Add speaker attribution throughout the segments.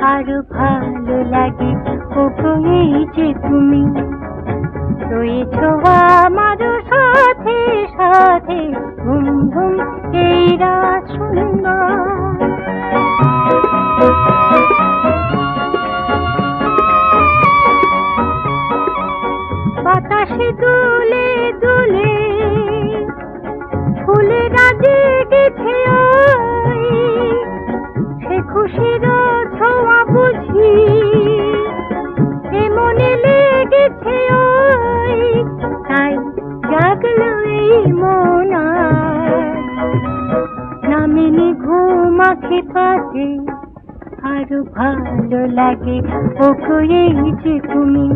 Speaker 1: আরো ভালো লাগে ওগো এই যে তুমি রয়েছো আমার সাথে সাথে ঘুম ঘুম এই রাত সুন্দর বাতাসে দুলে দুলে ফুলেরা জেগেছে সে খুশির ছোঁয়া বুঝি মনে লেগেছে তাই জাগলো এই মন নামেনি ঘুম আঁখে পাতে আরো ভালো লাগে ওগো এই যে তুমি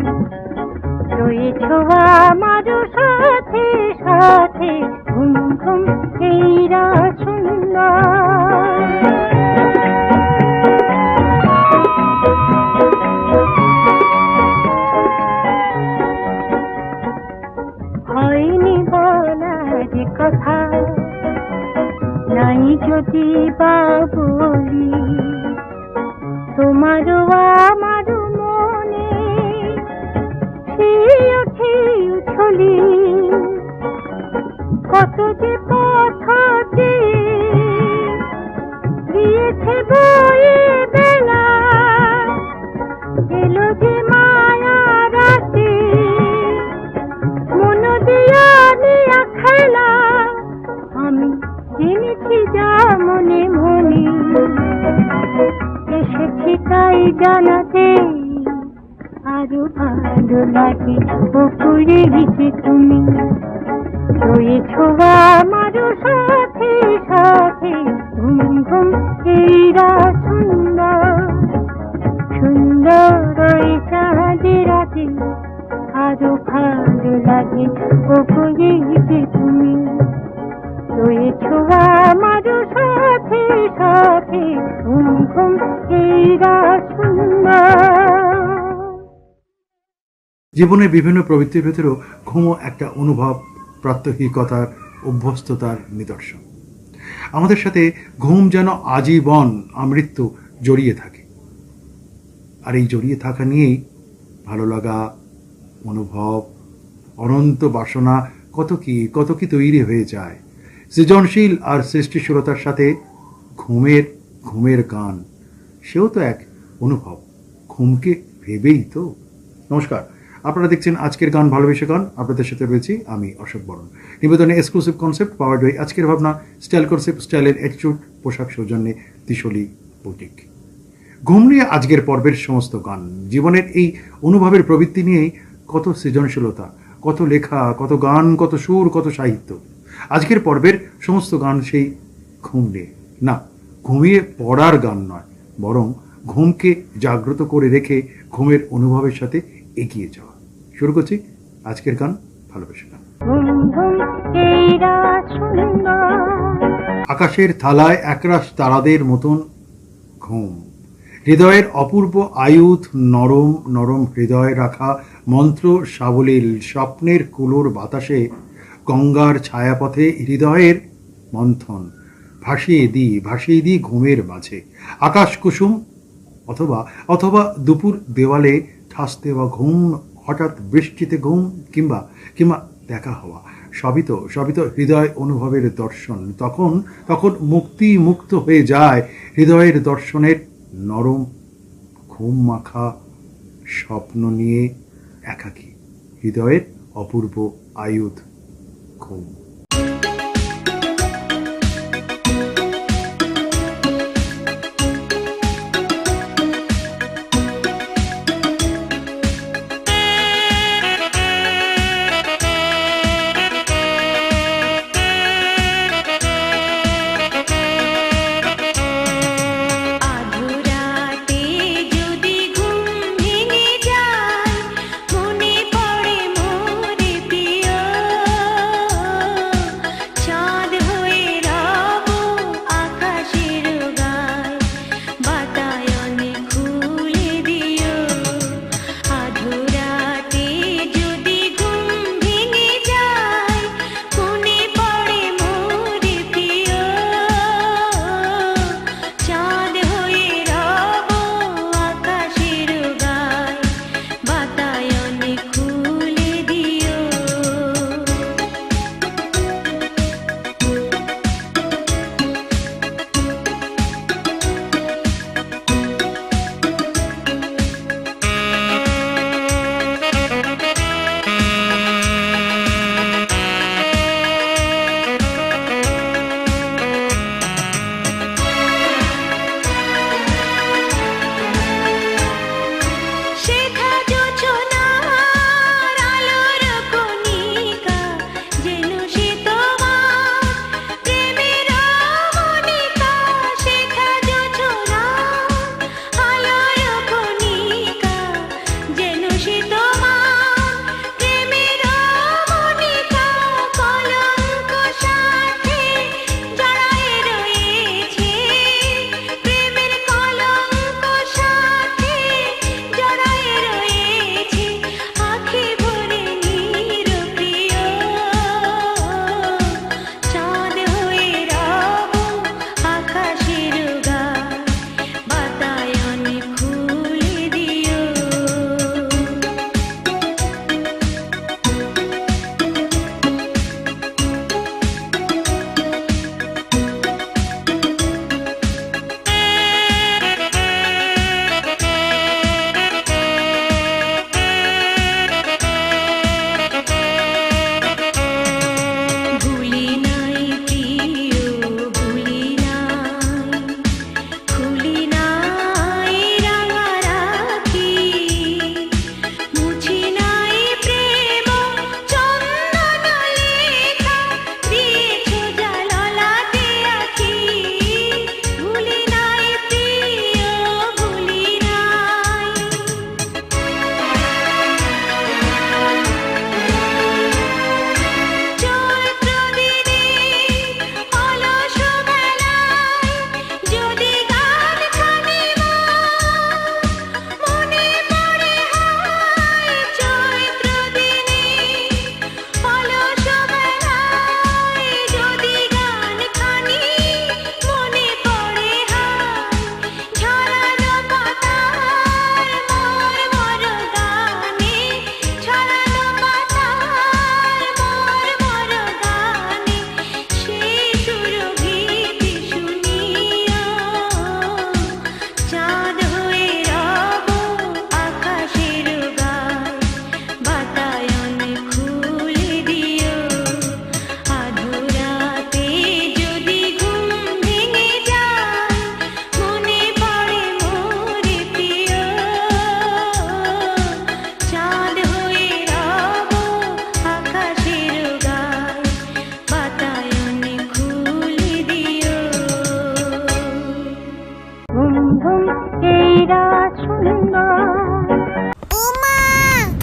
Speaker 1: রয়েছো আমার সাথে সাথে ঘুম ঘুম এই রাত সুন্দর হয়নি বলার কথা নাই যদি বা বলি তোমারও আমারও মনে উঠে উঠলি কত যে কথা দিয়েছে বয়ে বেলা এলো যে মায়া রাতে মন দিয়া নিয়া খেলা আমি জেনেছি যা মনে মনে এসেছি তাই জানাতে আরো ভালো লাগে ওপরে গেছে তুমি রয়েছো আমার সাথে সাথে ঘুম ঘুম এই রাত সুন্দর সুন্দর ওই চাঁদের রাতে আরো ভালো লাগে ওপরে গেছে তুমি রয়েছো আমার সাথে সাথে ঘুম ঘুম এই রাত সুন্দর
Speaker 2: জীবনের বিভিন্ন প্রবৃত্তির ভেতরেও ঘুমও একটা অনুভব প্রাত্যহিকতার অভ্যস্ততার নিদর্শন আমাদের সাথে ঘুম যেন আজীবন আমৃত্যু জড়িয়ে থাকে আর এই জড়িয়ে থাকা নিয়েই ভালো লাগা অনুভব অনন্ত বাসনা কত কি তৈরি হয়ে যায় সৃজনশীল আর সৃষ্টিশীলতার সাথে ঘুমের গান সেও তো এক অনুভব ঘুমকে ভেবেই তো নমস্কার আপনারা দেখছেন আজকের গান ভালোবেসে গান আপনাদের সাথে রয়েছি আমি অশোক বরণ নিবেদনে এক্সক্লুসিভ কনসেপ্ট পাওয়ার্ড বাই আজকের ভাবনা স্টাইল কনসেপ্ট স্টাইলের অ্যাটিটিউড পোশাক সৌজন্যে তিশলি বুটিক ঘুম নিয়ে আজকের পর্বের সমস্ত গান জীবনের এই অনুভবের প্রবৃত্তি নিয়েই কত সৃজনশীলতা কত লেখা কত গান কত সুর কত সাহিত্য আজকের পর্বের সমস্ত গান সেই ঘুম নিয়ে না ঘুমিয়ে পড়ার গান নয় বরং ঘুমকে জাগ্রত করে রেখে ঘুমের অনুভবের সাথে এগিয়ে যাওয়া শুরু করছি আজকের গান ভালোবেসে গান আকাশের থালায় একরাশ তারাদের মতন ঘুম হৃদয়ের অপূর্ব আয়ুধ নরম নরম হৃদয় রাখা মন্ত্র সাবলীল স্বপ্নের কুলোর বাতাসে গঙ্গার ছায়াপথে হৃদয়ের মন্থন ভাসিয়ে দিই ঘুমের মাঝে আকাশ কুসুম অথবা দুপুর দেওয়ালে ঠাস দেওয়া ঘুম হঠাৎ বৃষ্টিতে ঘুম কিংবা দেখা হওয়া সবই তো হৃদয় অনুভবের দর্শন তখন মুক্ত হয়ে যায় হৃদয়ের দর্শনের নরম ঘুম মাখা স্বপ্ন নিয়ে একাকী হৃদয়ের অপূর্ব আয়ুধ ঘুম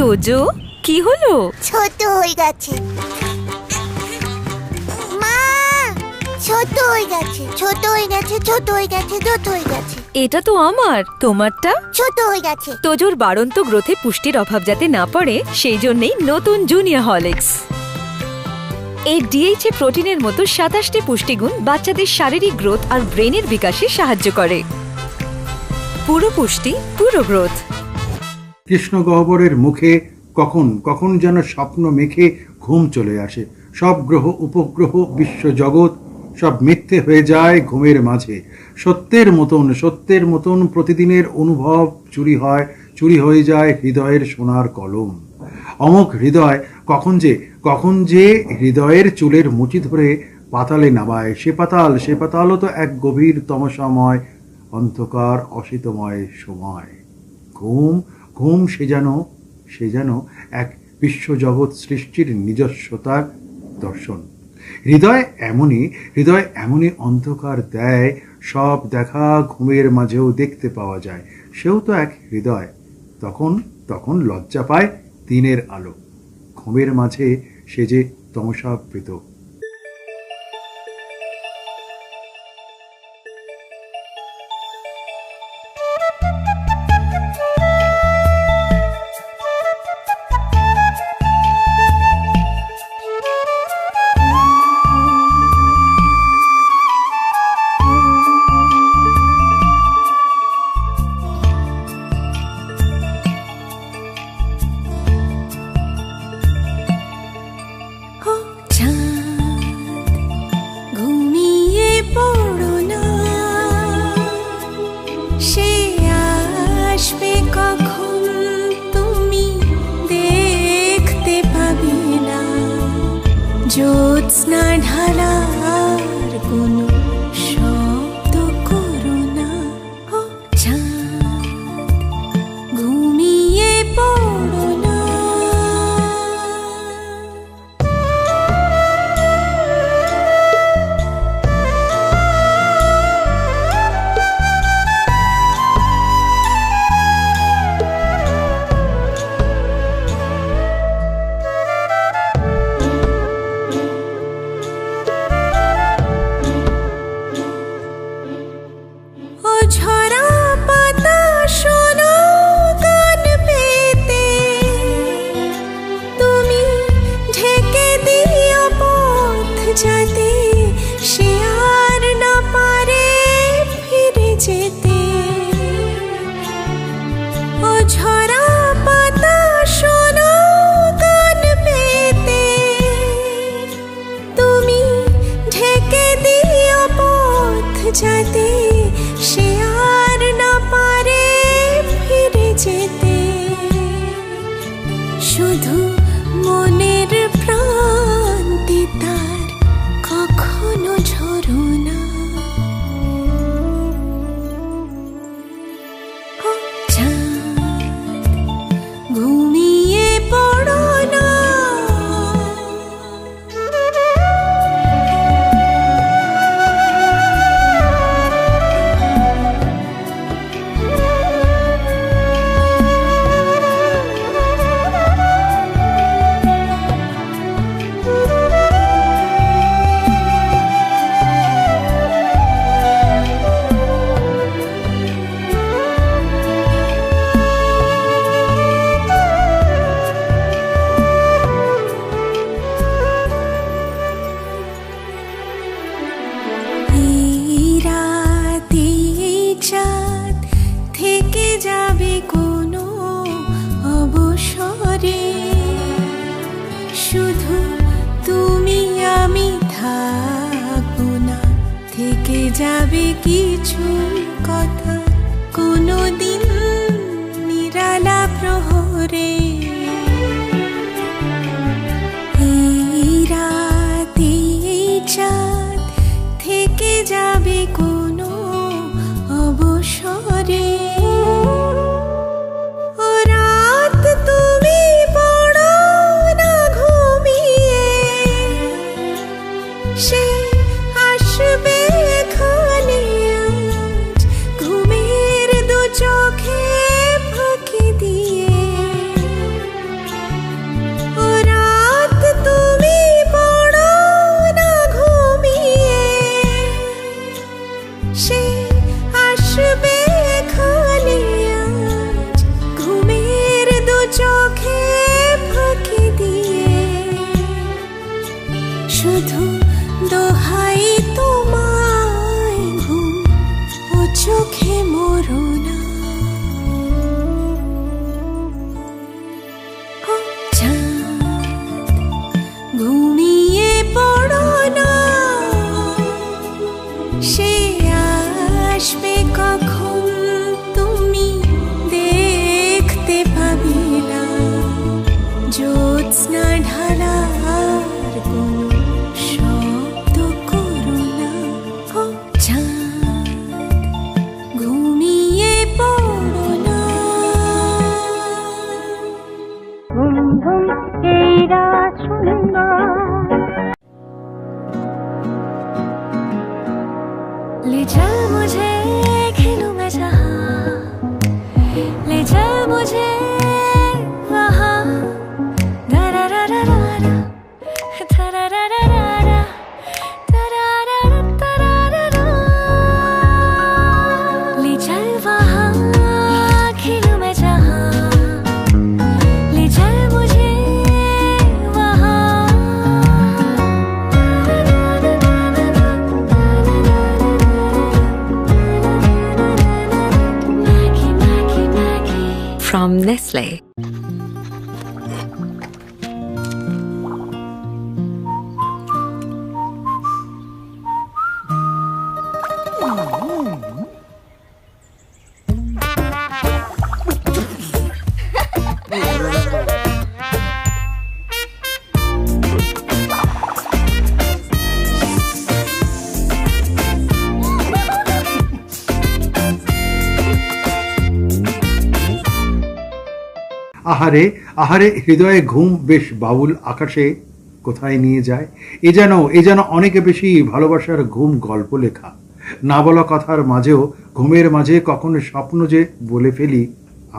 Speaker 3: তোজো, কি হলো?
Speaker 4: ছোট হয়ে গেছে মা, ছোট হয়ে গেছে, ছোট হয়ে গেছে, ছোট হয়ে গেছে, ছোট হয়ে গেছে,
Speaker 3: এটা তো আমার, তোমারটা?
Speaker 4: ছোট হয়ে গেছে।
Speaker 3: তোজোর বাড়ন্ত গ্রোথে পুষ্টির অভাব যাতে না পড়ে সেই জন্যই নতুন জুনিয়র হরলিক্স। এই ডিএইচএ প্রোটিনের মতো 27টি পুষ্টিগুণ বাচ্চাদের শারীরিক গ্রোথ আর ব্রেনের বিকাশে সাহায্য করে। পুরো পুষ্টি, পুরো গ্রোথ।
Speaker 2: কৃষ্ণ গহ্বরের মুখে কখন কখন যেন স্বপ্ন মেখে ঘুম চলে আসে। সব গ্রহ উপগ্রহ বিশ্বজগৎ সব মিথ্যে হয়ে যায় ঘুমের মাঝে। সত্যের মতন প্রতিদিনের অনুভব চুরি হয়ে যায় হৃদয়ের সোনার কলম। অমোঘ হৃদয় কখন যে হৃদয়ের চুলের মুঠি ধরে পাতালে নামায়। সে পাতালও তো এক গভীর তমসাময় অন্ধকার অসিতময় সময়। ঘুম সে যেন এক বিশ্বজগৎ সৃষ্টির নিজস্বতার দর্শন। হৃদয় এমনই অন্ধকার দেয়, সব দেখা ঘুমের মাঝেও দেখতে পাওয়া যায়। সেও তো এক হৃদয়। তখন লজ্জা পায় দিনের আলো। ঘুমের মাঝে সে যে তমসাবৃত।
Speaker 5: জ্যোৎস্না ঢালার কোনো শব্দ করো না, চাঁদ ঘুমিয়ে পড়ো না। যাতে সে আর না পারে ফিরে যেতে, ও ঝরা পাতা শোনো গান পেতে, তুমি ঢেকে দিও পথ যাতে সে আর না পারে ফিরে যেতে। শুধু মনের প্রান্তে তার কখনো ঝরো না, চাঁদ ঘুমিয়ে পড়ো না। যাবে কোনো অবসরে, শুধু তুমি আমি থাকবো না, থেকে যাবে কিছু কথা কোনো দিন নিরালা প্রহরে। এই রাতে চাঁদ থেকে যাবে কোনো অবসরে। সে আসবে এখানে আজ ঘুমে चल मुझे खेलूं मैं जहां, ले चल मुझे वहां, दरारारारा, तरारारारा, तरारारारा, ले चल वहां खेलूं मैं जहां, ले चल मुझे वहां। Maggie, Maggie, Maggie.
Speaker 3: From Nestle.
Speaker 2: আহারে আহারে হৃদয়ে ঘুম বেশ বাউল আকাশে কোথায় নিয়ে যায়। এ যেন অনেকে বেশি ভালোবাসার ঘুম গল্প লেখা, না বলা কথার মাঝেও ঘুমের মাঝে কখনো স্বপ্ন যে বলে ফেলি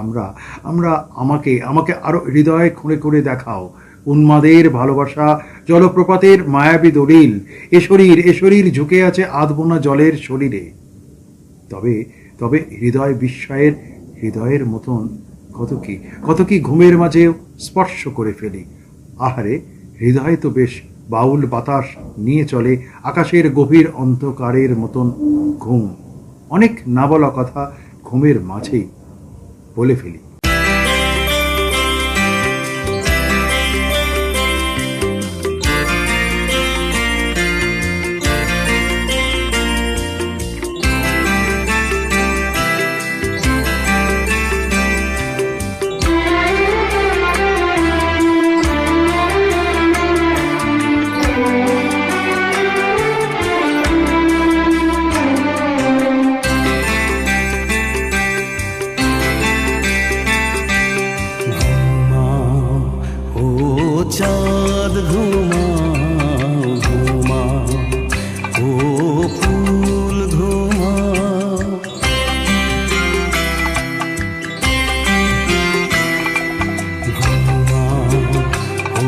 Speaker 2: আমরা আমরা আমাকে আমাকে আরো হৃদয়ে খুঁড়ে খুঁড়ে দেখাও। উন্মাদের ভালোবাসা জলপ্রপাতের মায়াবী দলিল, এ শরীর ঝুঁকে আছে আধবোনা জলের শরীরে। তবে তবে হৃদয় বিস্ময়ের হৃদয়ের মতন কত কি ঘুমের মাঝে স্পর্শ করে ফেলি। আহারে হৃদয় তো বেশ বাউল বাতাস নিয়ে চলে আকাশের গভীর অন্ধকারের মতন ঘুম। অনেক না বলা কথা ঘুমের মাঝেই বলে ফেলি।
Speaker 6: चाँद घुमाओ घुमाओ ओ फूल घुमाओ, घुमाओ ओ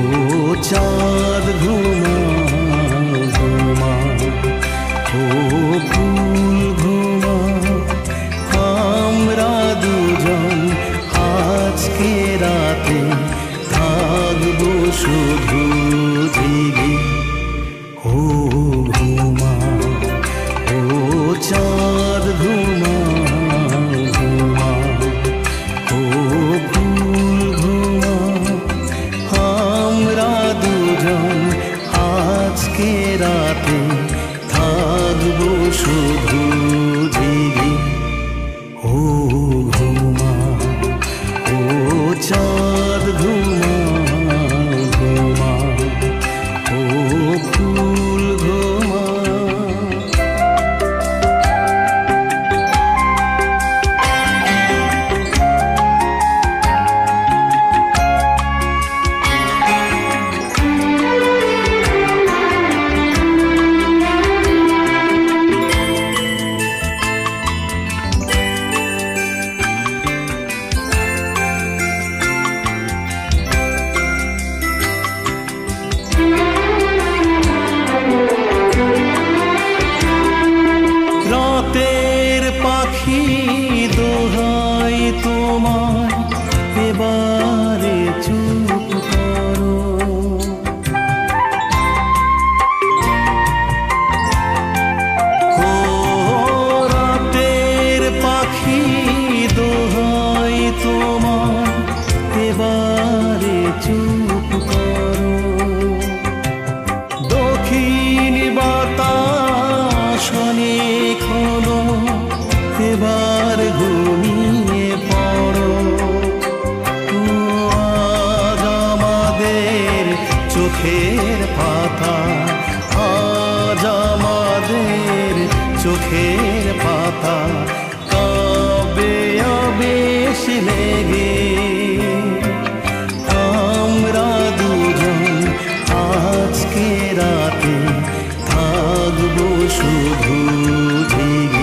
Speaker 6: चाँद घुमाओ घुमाओ ओ फूल घुमाओ। हमरा দুজন আজকে রাতে থাকবো শুধু জেগে। ও ঘুমাও ও চাঁদ ঘুমাও ঘুমাও ও ফুল ঘুমাও। আমরা দুজন আজকে রাতে থাকবো শুধু জেগে। ও ঘুমাও ও চাঁদ ঘুমাও ঘুমাও ও ফুল ঘুমাও। রাতের পাখি দোহাই তোমার এবারে চুপ করো। ও রাতের পাখি দোহাই তোমার এবারে চুপ করো। দক্ষিণ বাতাস অনেক হলো, এবার ঘুমিয়ে পড়ো। আজ আমাদের চোখের পাতা, আজ আমাদের চোখের পাতা কবে আবেশ লেগে। আমরা দুজন আজকে রাতে থাকবো শুধু জেগে।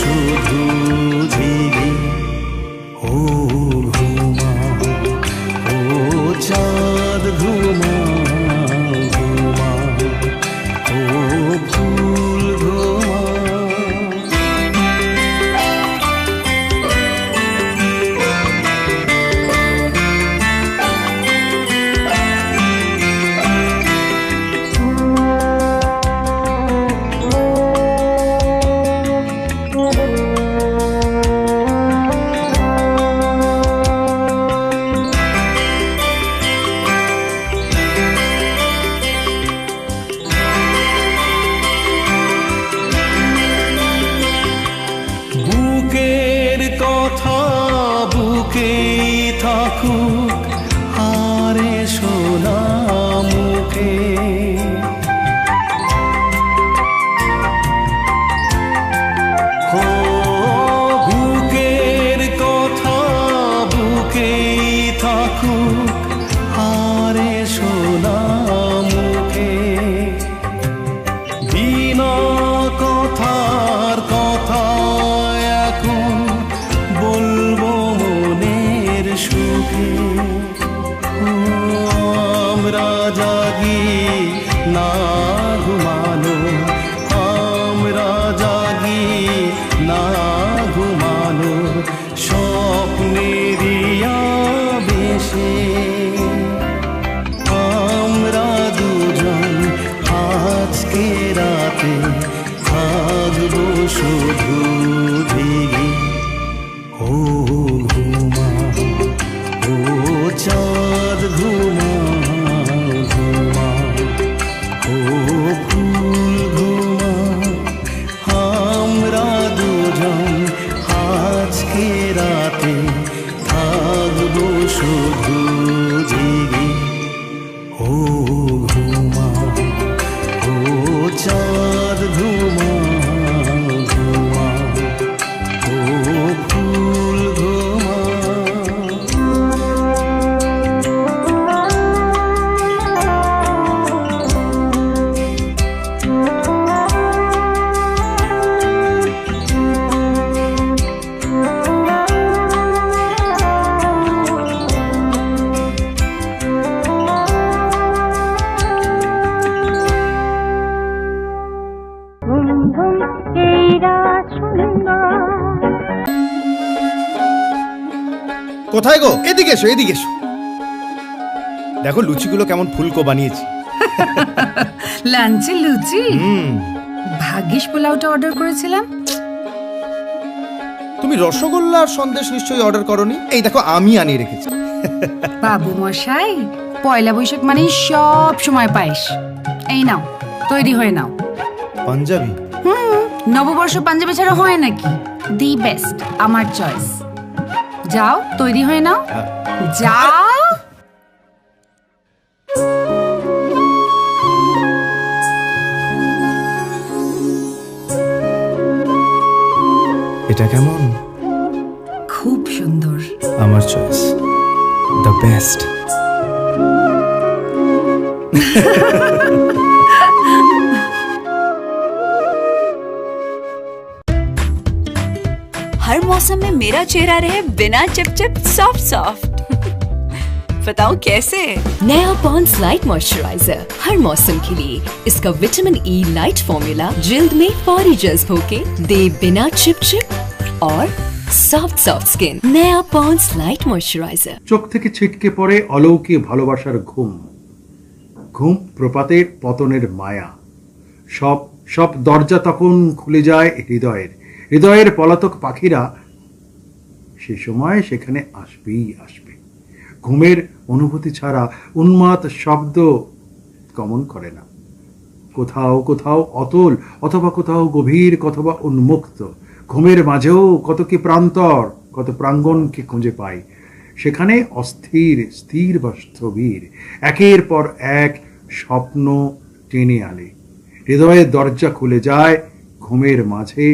Speaker 6: শুধু ঝিরি। ও ঘুমা, ও চাঁদ ঘুমা, ঘুমা, ও ফুল ঘুমা। বুকের কথা বুকেই থাকুক, হারে সোনা মুখে। ও বুকের কথা বুকেই থাকুক, হারে সোনা মুখে। বিনা কথার কথা এখন বলবো মনের সুখে। ও আমরা জাগি না ঘুমানো, আমরা জাগি না ঘুমানো, স্বপ্নেরই আবেশে। আমরা দুজন আজকে রাতে থাকবো শুধু ধিরি। ও ঘুমা, ও চাঁদ ঘুমা, ঘুমা, ও ফুল ঘুমা। আমরা দুজন আজকে রাতে থাকবো শুধু ধিরি। ও ঘুমা, ও চাঁদ ঘুমা, ঘুমা, ও ফুল ঘুমা।
Speaker 1: ঘুম ঘুম এই রাত সুন্দর।
Speaker 7: কোথায় গো? এদিকে এসো, এদিকে এসো। দেখো লুচিগুলো কেমন ফুলকো বানিয়েছি।
Speaker 8: লাঞ্চে লুচি? ভাগ্যিস পোলাওটা অর্ডার করেছিলাম।
Speaker 7: তুমি রসগোল্লা আর সন্দেশ নিশ্চয়ই অর্ডার করনি। এই দেখো আমি আনিয়ে রেখেছি।
Speaker 8: বাবু মশাই, পয়লা বৈশাখ মানে সব সময় পায়েস। এই নাও, তৈরি হয়ে নাও।
Speaker 7: পাঞ্জাবি?
Speaker 8: নববর্ষ পাঞ্জাবি ছাড়া হয় নাকি? দি বেস্ট, আমার চয়েস। যাও, তৈরি হয়ে নাও, যাও।
Speaker 7: এটা কেমন?
Speaker 8: খুব সুন্দর।
Speaker 7: আমার চয়েস, দ্য বেস্ট।
Speaker 3: हर मौसम में मेरा चेहरा रहे बिना चिपचिप सॉफ्ट सॉफ्ट। बताओ कैसे? नया पॉन्ड्स लाइट मॉइस्चराइजर हर मौसम के लिए। इसका विटामिन ई लाइट फॉर्मूला जिल्द में फौरी जज्ब होके दे बिना चिपचिप और सॉफ्ट सॉफ्ट स्किन। नया पॉन्ड्स लाइट मॉइस्चराइजर।
Speaker 2: চোখ থেকে ছিটকে পড়ে অলৌকিক ভালোবাসার ঘুম। ঘুম প্রপাতের পতনের মায়া। সব সব দরজা তখন খুলে যায় হৃদয়ের। হৃদয়ের পলাতক পাখিরা সে সময় সেখানে আসবেই আসবে। ঘুমের অনুভূতি ছাড়া উন্মাদ শব্দ গমন করে না। কোথাও কোথাও অতল, অথবা কোথাও গভীর, অথবা উন্মুক্ত। ঘুমের মাঝেও কত কি প্রান্তর, কত প্রাঙ্গণকে খুঁজে পাই। সেখানে অস্থির, স্থির বা স্থবির একের পর এক স্বপ্ন টেনে আনে। হৃদয়ের দরজা খুলে যায় ঘুমের মাঝে।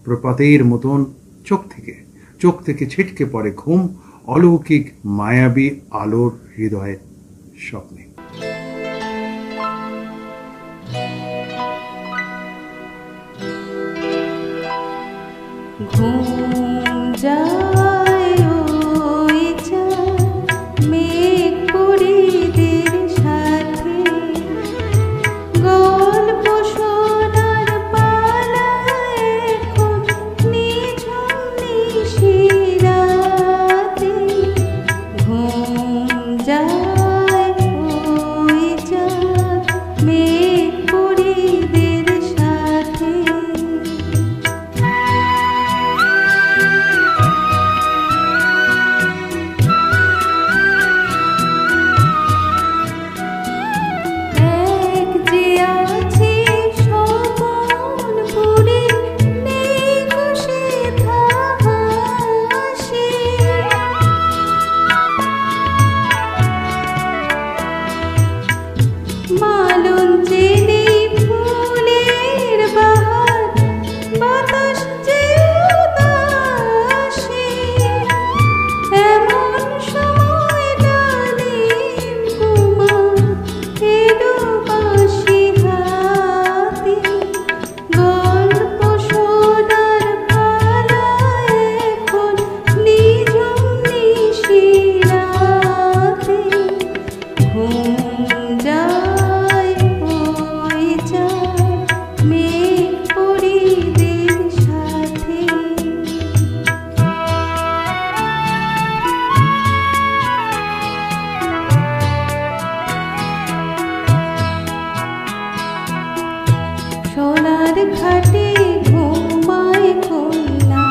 Speaker 2: প্রপাতের মতন চোখ থেকে ছিটকে পড়ে ঘুম, অলৌকিক মায়াবী আলোর হৃদয়ের স্বপ্নে।
Speaker 8: ঘুম যায় ওই চাঁদ মেঘ পরিদের সাথে, গল্প শোনার পালা এখন নিঝুম নিশিরাতে। ঘুম যায় ওই চাঁদ মেঘ পরিদের সাথে। এক যে আছে স্বপনপুরে, নেই খুশি হাসি। মালন যে নেই ফুলের বাহার, বাতাস যে উদাসী। এমন সময় ডালিম কুমার এলো বাঁশি হাতে। গল্প শোনার পালা এখন নিঝুম নিশিরাতে। ঘুম যায় ওই চাঁদ মেঘ পরিদের সাথে। সোনার খাটে ঘুমায় কন্যা,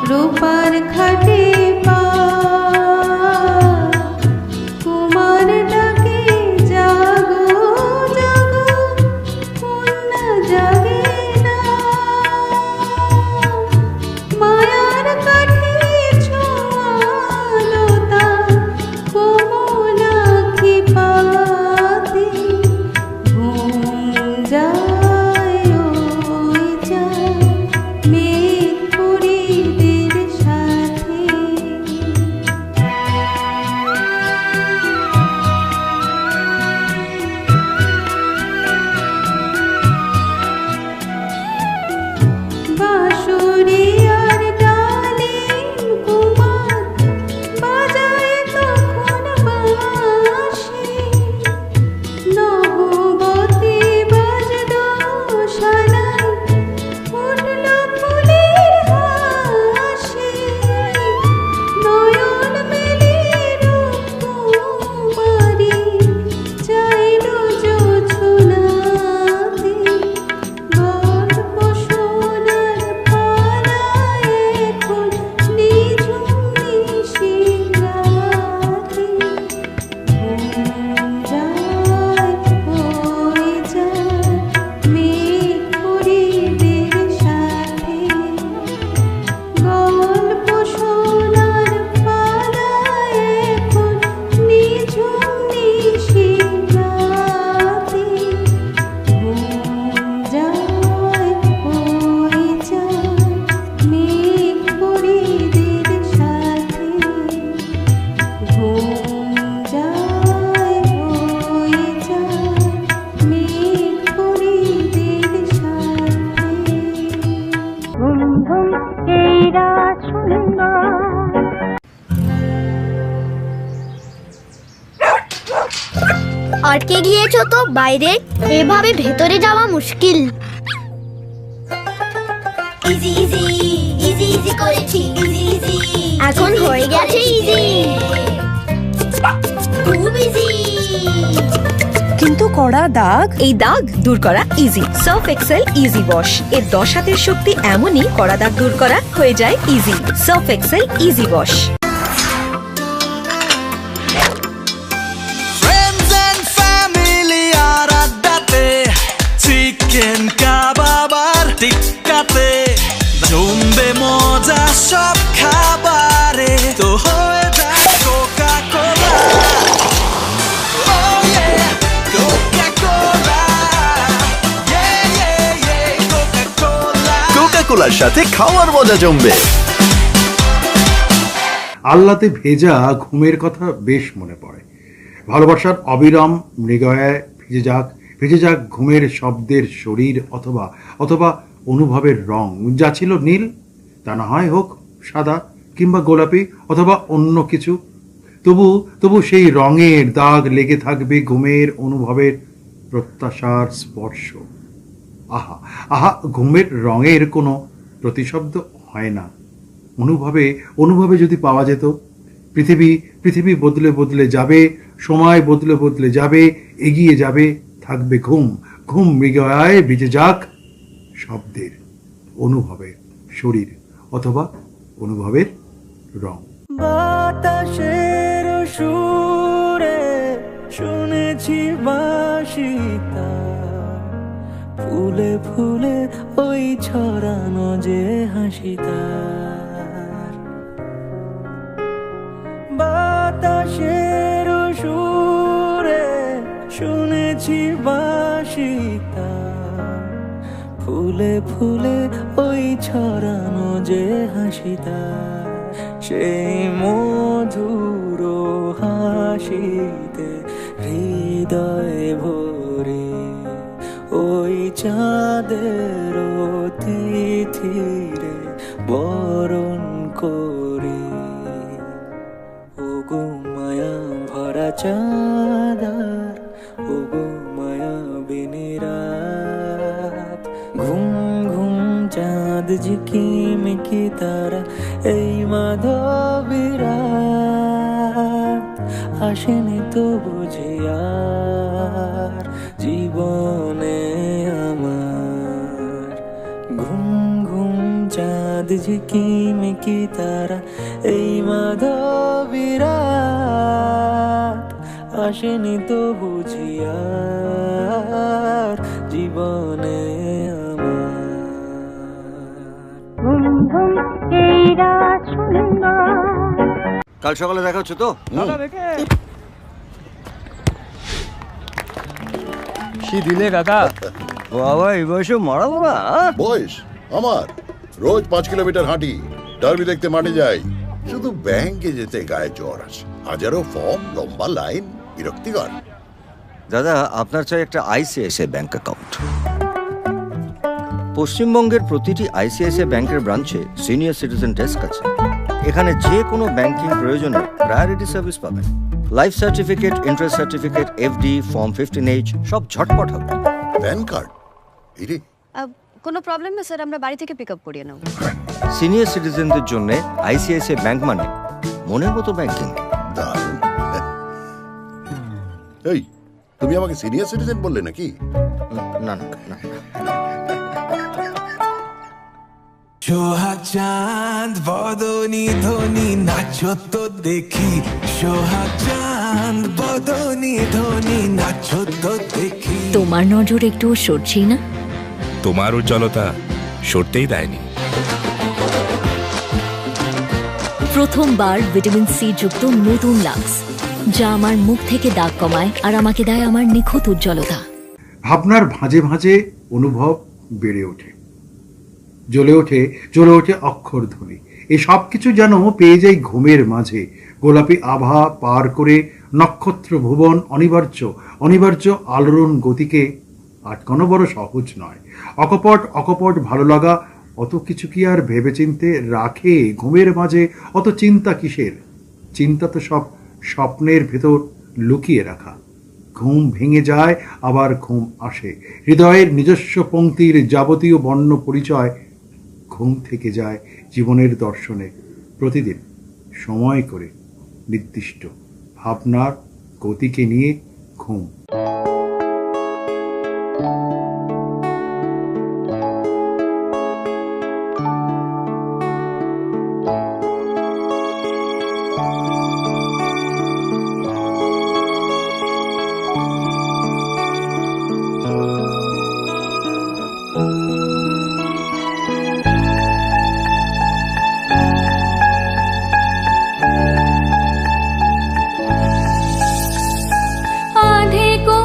Speaker 8: রূপার খাটে পা। কুমার ডাকে জাগো জাগো, কন্যা জাগে না। মায়ার কাঠে ছোঁয়ালো তার কোমল আঁখি পাতে। ঘুম যায় ওই চাঁদ মেঘ পরিদের সাথে। বাঁশুরি আর ডালিম কুমার বাজায় তখন বাঁশি। নহবতে বাজলো সানাই, ফুটল ফুলের হাসি। নয়ন মেলে রূপকুমারী, চাইল জোছনাতে। গল্প শোনার পালা এখন নিঝুম নিশিরাতে। ঘুম যায় ওই চাঁদ মেঘ পরিদের সাথে। গল্প শোনার পালা এখন নিঝুম নিশিরাতে। ঘুম যায় ওই চাঁদ মেঘ পরিদের সাথে। ঘুম যায় ওই চাঁদ মেঘ পরিদের সাথে।
Speaker 1: ঘুম ঘুম এই রাত সুন্দর।
Speaker 4: আটকে গিয়েছো তো বাইরে, এভাবে ভেতরে যাওয়া মুশকিল। ইজি ইজি ইজি ইজি করেছি, ইজি ইজি এখন হয়ে গেছে ইজি, খুব ইজি।
Speaker 3: কিন্তু কড়া দাগ, এই দাগ দূর করা easy. Surf Excel easy wash এর 10 হাতের শক্তি এমনই, কড়া দাগ দূর করা হয়ে যায় easy. Surf Excel easy wash.
Speaker 6: Friends and family আর আড্ডাতে, চিকেন কাবাব আর টিক্কাতে, জমবে মজা সব খাবারে, তো হয়ে যায় কোকা কোলা। কোকা কোলার সাথে খাওয়ার মজা জমবে।
Speaker 2: আল্লাতে ভেজা ঘুমের কথা বেশ মনে পড়ে। ভালোবাসার অবিরাম মৃগয়ায় ভিজে যাক ঘুমের শব্দের শরীর, অথবা অনুভবের রং, যা ছিল নীল তা না হয় হোক সাদা কিংবা গোলাপি অথবা অন্য কিছু, তবু সেই রঙের দাগ লেগে থাকবে ঘুমের অনুভবের প্রত্যাশার স্পর্শ। আহা আহা, ঘুমের রঙের কোনো প্রতিশব্দ হয় না, অনুভবে যদি পাওয়া যেত। পৃথিবী বদলে বদলে যাবে, সময় বদলে বদলে যাবে, এগিয়ে যাবে, থাকবে ঘুম মৃগয়ায় ভিজে যাক শব্দের, অনুভবের শরীর অথবা অনুভবের রং।
Speaker 6: বাতাসের সুরে শুনেছি বাসিতা, ফুলে ফুলে ওই ছড়ানো যে হাসিতা। বাতাসের সুরে শুনেছি বাসিতা, ফুলে ফুলে ওই ছড়ানো যে হাসিতা। সেই মধুর হাসিতে হৃদয় ভরে ওই চাঁদের তিথিরে বরণ করে। ও গো মায়া ভরা চাঁদার, ও গো মায়া বিনিরাত, ঘুম ঘুম চাঁদ ঝিকিমিকি তারা, এই মাধবীরাত আসেনি তো বুঝি আর জীবনে আমার। ঘুম ঘুম চাঁদ ঝিকিমিকি তারা, এই মাধবীরাত আসেনি তো বুঝি আর জীবনে আমার।
Speaker 1: ঘুম ঘুম এই রাত সুন্দর।
Speaker 9: কাল সকালে দেখা হচ্ছে তো?
Speaker 10: কি দিলে কাকা?
Speaker 9: বাবা এই বয়সে মারাবো না।
Speaker 11: বয়স আমার, রোজ 5 কিলোমিটার হাঁটি, ডার্বি দেখতে মাঠে যাই, শুধু ব্যাংকে যেতে গায়ে জ্বর আসে। হাজারো ফর্ম, লম্বা লাইন, বিরক্তিকর।
Speaker 9: দাদা আপনার চাই একটা আইসিআইসিআই ব্যাংক অ্যাকাউন্ট। পশ্চিমবঙ্গের প্রতিটি আইসিআইসিআই ব্যাংকের ব্রাঞ্চে সিনিয়র সিটিজেন ডেস্ক আছে। এখানে যে কোনো ব্যাংকিং প্রয়োজনে প্রায়োরিটি সার্ভিস পাবেন। Life certificate, interest certificate, FD, form 15H সব ঝটপট হবে।
Speaker 11: প্যান কার্ড এরে
Speaker 5: কোনো প্রবলেম না স্যার, আমরা বাড়ি থেকে পিক আপ করিয়ে নেব।
Speaker 9: সিনিয়র সিটিজেনদের জন্য আইসিআইসিআই ব্যাংক মানে মনের মতো ব্যাংকিং।
Speaker 11: দারুণ। এই তুমি আমাকে সিনিয়র সিটিজেন বললে নাকি?
Speaker 9: না না না।
Speaker 6: সোহাগ চাঁদ বদনি ধনি নাচো তো দেখি, সোহাগ চাঁদ বদনি ধনি নাচো তো দেখি।
Speaker 3: তোমার নজর একটু সরছেই না?
Speaker 10: তোমার উজ্জ্বলতা সরতেই দেয়নি।
Speaker 3: প্রথমবার ভিটামিন সি যুক্ত নতুন লাক্স, যা আমার মুখ থেকে দাগ কমায় আর আমাকে দেয় আমার নিখুঁত উজ্জ্বলতা।
Speaker 2: ভাবনার ভাঁজে ভাঁজে অনুভব বেড়ে ওঠে, জ্বলে ওঠে অক্ষরধ্বনি। এই সব কিছু যেন পেয়ে যাই ঘুমের মাঝে। গোলাপি আভা পার করে নক্ষত্র ভুবন, অনিবার্য আলোড়ন গতিকে আটকানো বড় সহজ নয়। অকপট ভালো লাগা, অত কিছু কি আর ভেবেচিন্তে রাখে ঘুমের মাঝে? অত চিন্তা কিসের? চিন্তা তো সব স্বপ্নের ভেতর লুকিয়ে রাখা। ঘুম ভেঙে যায়, আবার ঘুম আসে। হৃদয়ের নিজস্ব পংক্তির যাবতীয় বর্ণ পরিচয় ঘুম থেকে যায় জীবনের দর্শনে। প্রতিদিন সময় করে নির্দিষ্ট ভাবনার গতিকে নিয়ে ঘুম।
Speaker 5: आधे को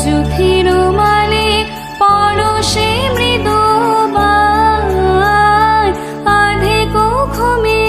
Speaker 8: যুথির মালে পরশে মৃদু আধে ঘুমে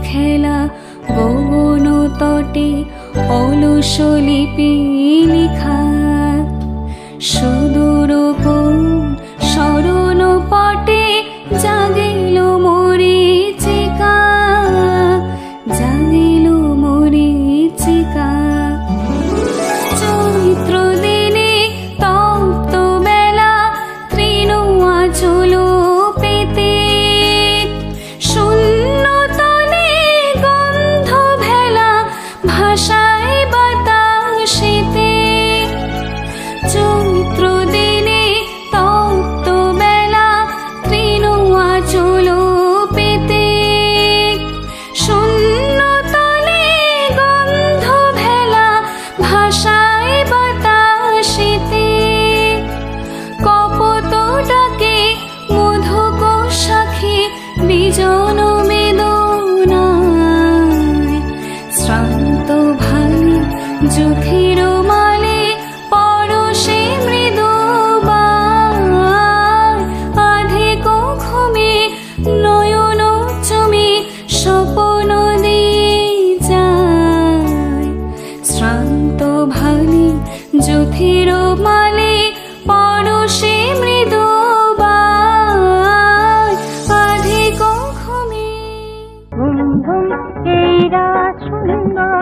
Speaker 8: খেলা গগন তটে অলসলিপি লিখা সুদূর কোন শরণ পটে জাগিল মরীচিকা জাগিল মরীচিকা চৈত্র দিনে তপ্ত বেলা তৃণ আঁচল পেতে শূন্য তলে গন্ধ ভেলা ভাষায় বাতাসেতে চৈত্র দিনে তপ্ত বেলা তৃণ আঁচল পেতে শূন্য তলে গন্ধ ভেলা ভাষায় বাতাসেতে কপত ডাকে মধুক সাখী বিজন বেদনায় শ্রান্ত ভালে যুথির মালে পরশে মৃদু আধে ঘুমে নয়ন চুমে স্বপন দিয়ে যায় শ্রান্ত ভালে যুথির মালে পরশে মৃদু আধে ঘুমে
Speaker 1: ঘুম ঘুম এইরা সুন্দর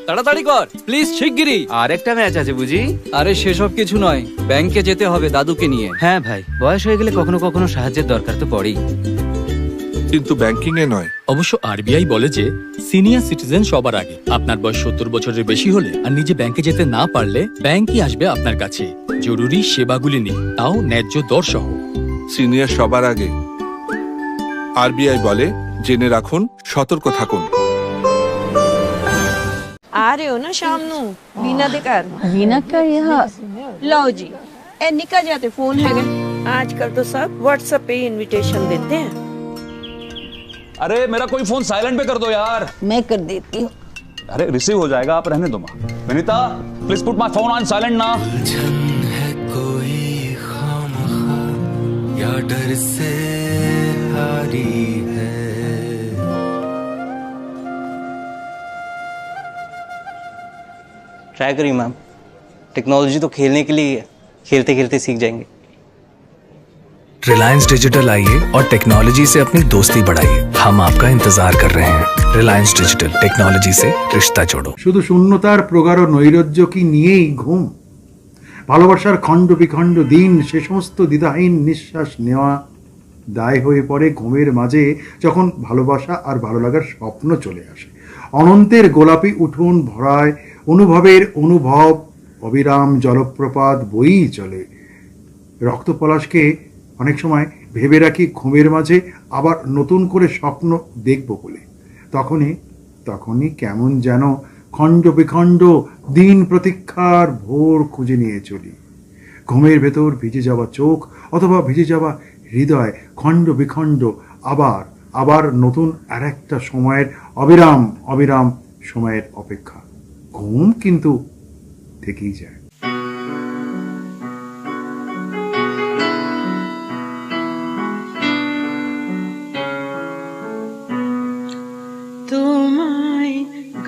Speaker 12: তাড়াতাড়ি কর প্লিজ শিগগিরই।
Speaker 13: আর একটা ম্যাচ আছে বুঝি?
Speaker 12: আরে সেসব কিছু নয়, ব্যাংকে যেতে হবে দাদুকে নিয়ে।
Speaker 13: হ্যাঁ ভাই, বয়স হয়ে গেলে কখনো কখনো সাহায্যের দরকার তো পড়েই।
Speaker 10: কিন্তু ব্যাংকিং এ নয়।
Speaker 14: অবশ্য আরবিআই বলে যে সিনিয়র সিটিজেন সবার আগে। আপনার বয়স 70 বছরের বেশি হলে আর নিজে ব্যাংকে যেতে না পারলে ব্যাংকই আসবে আপনার কাছে জরুরি সেবাগুলি নিয়ে, তাও ন্যায্য দর সহ।
Speaker 10: সিনিয়র সবার আগে। আরবিআই বলে জেনে রাখুন, সতর্ক থাকুন।
Speaker 15: आ रहे हो ना शाम नू वीना दे घर?
Speaker 16: वीना का यहाँ
Speaker 15: लो जी ए निकल जाते फोन है आजकल तो सब व्हाट्सएप पे इनविटेशन देते हैं।
Speaker 17: अरे मेरा कोई फोन साइलेंट पे कर दो यार।
Speaker 16: मैं कर देती हूँ।
Speaker 17: अरे रिसीव हो जाएगा, आप रहने दो माँ। Vinita please put my phone on silent ना।
Speaker 6: कोई खामखा या डर से हारी है।
Speaker 18: ट्राई करिए मैम, टेक्नोलॉजी तो खेलने के लिए है, खेलते खेलते सीख जाएंगे।
Speaker 19: रिलायंस डिजिटल आइए और टेक्नोलॉजी से अपनी दोस्ती बढ़ाइए। हम आपका इंतजार कर रहे हैं। रिलायंस डिजिटल, टेक्नोलॉजी से रिश्ता जोड़ो।
Speaker 2: শুধু শূন্যতার প্রগাঢ় নৈরাজ্য কি নিয়েই ঘুম? ভালোবাসার খণ্ড বিখণ্ড দিন, সে সমস্ত দ্বিধাহীন নিঃশ্বাস নেওয়া দায় হয়ে পড়ে ঘুমের মাঝে, যখন ভালোবাসা আর ভালো লাগার স্বপ্ন চলে আসে। অনন্তের গোলাপি উঠোন ভরায় অনুভবের অনুভব, অবিরাম জলপ্রপাত বয়েই চলে। রক্তপলাশকে অনেক সময় ভেবে রাখি ঘুমের মাঝে আবার নতুন করে স্বপ্ন দেখব বলে। তখনই কেমন যেন খণ্ড বিখণ্ড দিন প্রতীক্ষার ভোর খুঁজে নিয়ে চলি। ঘুমের ভেতর ভিজে যাওয়া চোখ অথবা ভিজে যাওয়া হৃদয় খণ্ড বিখণ্ড আবার নতুন আর একটা সময়ের অবিরাম সময়ের অপেক্ষা। ঘুম কিন্তু থেকেই যায়।
Speaker 15: তোমায়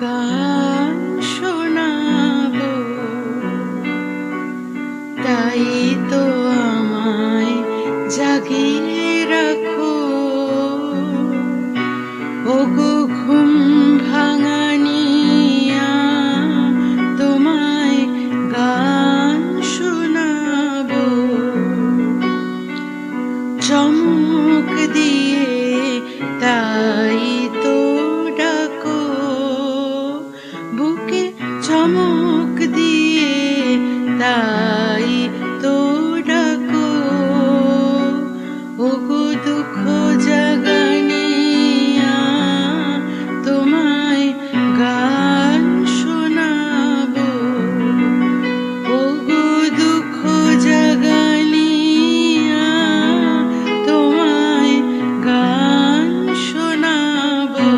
Speaker 15: গান শোনাবো, তাই তো আমায় জাগিয়ে রাখো। ওগো ঘুম ভাঙানিয়া, তোমায় গান শোনাবো। চমক দিয়ে তাই তো ডাকো, বুকে চমক দিয়ে তাই তো ডাকো। ওগো দুঃখ জাগানিয়া, তোমায় গান শোনাবো। ওগো দুঃখ জাগানিয়া, তোমায় গান শোনাবো।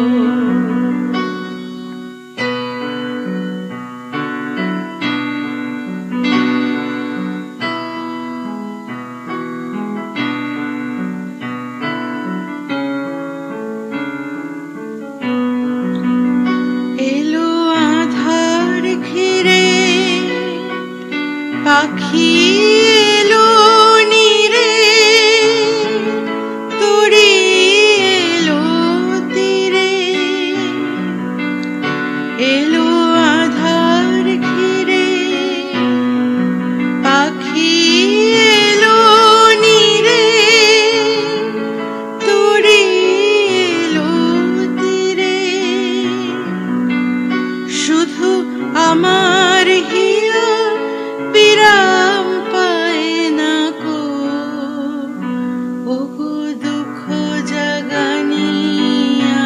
Speaker 15: এলো আধার ঘিরে, পাখি এলো নীরে, তরি এলো তীরে। এলো আধার ঘিরে, পাখি এলো নীরে, তরি এলো তীরে। শুধু আমার হিয়া বিরাম পায় না কো। ওগো দুঃখ জাগানিয়া,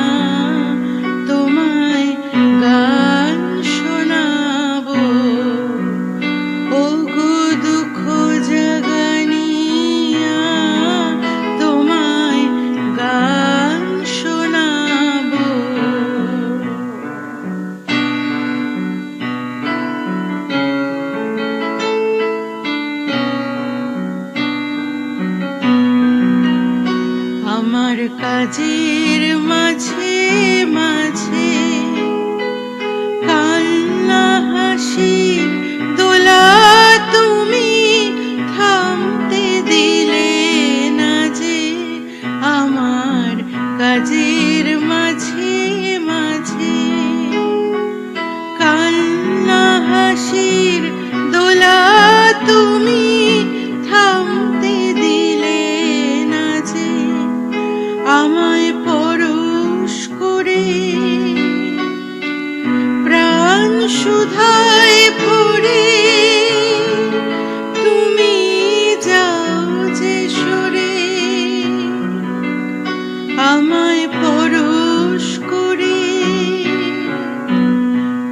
Speaker 15: তোমায় গান শোনাবো। ওগো দুঃখ জাগানিয়া, তোমায় গান শোনাবো। আমার কাজের মাঝে মাঝে কান্না হাসি দোলা তুমি থামতে দিলে না যে। আমার কাজের মাঝে মাঝে কান্না হাসির দোলা তুমি থামতে দিলে না যে। আমায় পরশ করে প্রাণ সুধায় ভরে তুমি যাও যে সরে। আমায় পরশ করে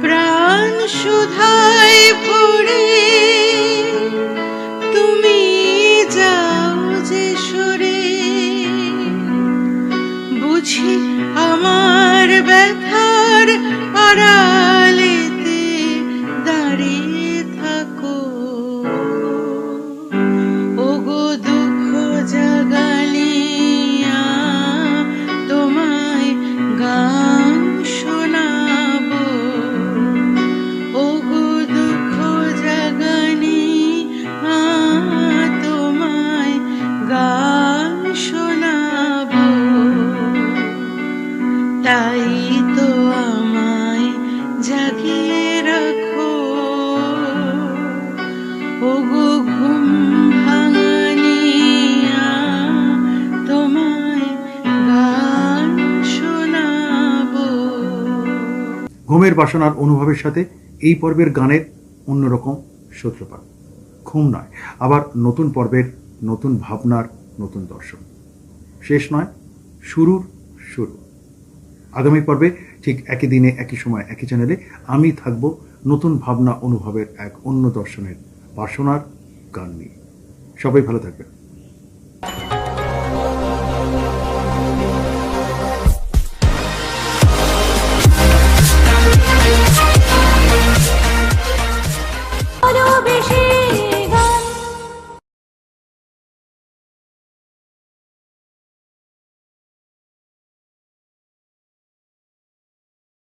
Speaker 15: প্রাণ সুধায় ভরে তুমি যাও যে সরে। বুঝি আমার ব্যথার আড়ালেতে দাঁড়িয়ে থাকো। ওগো দুঃখ জাগালিয়া, তোমায় গান শোনাবো। ওগো দুঃখ জাগানিয়া, তোমায় গান শোনাবো। তাই তো আমায় জাগিয়ে রাখো। ওগো ঘুম ভাঙানিয়া, তোমায় গান শোনাবো।
Speaker 2: ঘুমের বাসনার অনুভবের সাথে এই পর্বের গানের অন্যরকম সূত্রপাত। ঘুম নয়, আবার নতুন পর্বের নতুন ভাবনার নতুন দর্শন। শেষ নয়, শুরুর শুরু। আগামী পর্বে ঠিক একই দিনে একই সময় একই চ্যানেলে আমি থাকব নতুন ভাবনা অনুভবের এক অন্য দর্শনের বাসনার গান নিয়ে। সবাই ভালো থাকবেন।